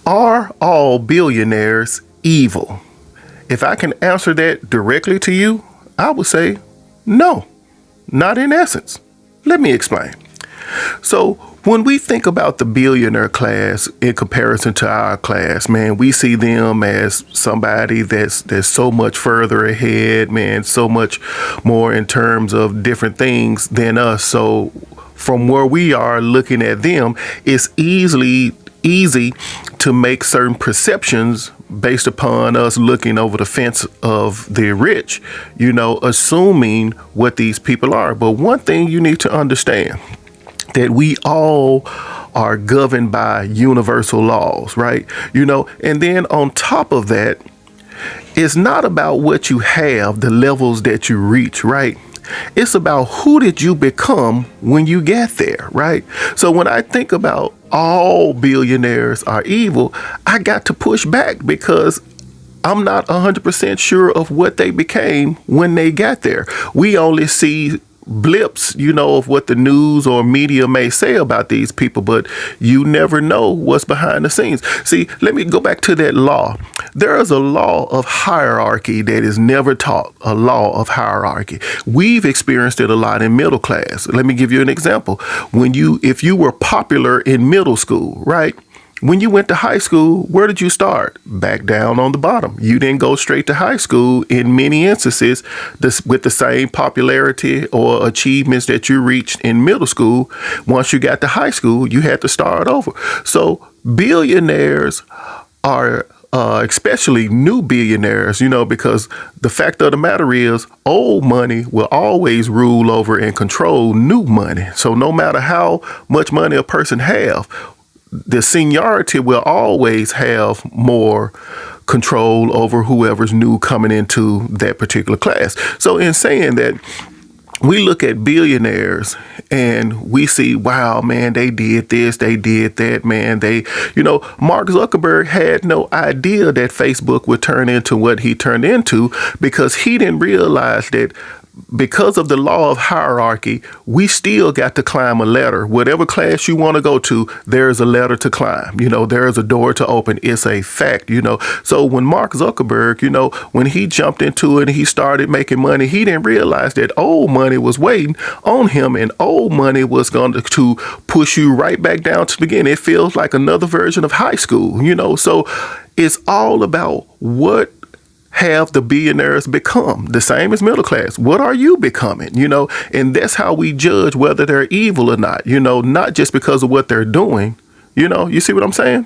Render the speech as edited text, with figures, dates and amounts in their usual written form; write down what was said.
Are all billionaires evil? If I can answer that directly to you, I would say no, not in essence. Let me explain. So, when we think about the billionaire class in comparison to our class, man, we see them as somebody that's so much further ahead, man, so much more in terms of different things than us. So, from where we are looking at them, it's easy to make certain perceptions based upon us looking over the fence of the rich, assuming what these people are. But one thing you need to understand, that we all are governed by universal laws, right? And then on top of that, it's not about what you have, the levels that you reach, right? It's about who did you become when you get there, right? So when I think about all billionaires are evil, I got to push back because I'm not 100% sure of what they became when they got there. We only see blips, of what the news or media may say about these people, but you never know what's behind the scenes. See, let me go back to that law. There is a law of hierarchy that is never taught, a law of hierarchy. We've experienced it a lot in middle class. Let me give you an example. If you were popular in middle school, right? When you went to high school, where did you start? Back down on the bottom. You didn't go straight to high school in many instances with the same popularity or achievements that you reached in middle school. Once you got to high school, you had to start over. So billionaires are especially new billionaires, because the fact of the matter is old money will always rule over and control new money. So no matter how much money a person have, the seniority will always have more control over whoever's new coming into that particular class. So in saying that, we look at billionaires and we see, wow, man, they did this, they did that, man. Mark Zuckerberg had no idea that Facebook would turn into what he turned into because he didn't realize that because of the law of hierarchy, we still got to climb a ladder. Whatever class you want to go to, there's a ladder to climb. There is a door to open. It's a fact, So when Mark Zuckerberg, when he jumped into it and he started making money, he didn't realize that old money was waiting on him and old money was going to push you right back down to the beginning. It feels like another version of high school, So it's all about what have the billionaires become, the same as middle class. What are you becoming? And that's how we judge whether they're evil or not, not just because of what they're doing. You see what I'm saying?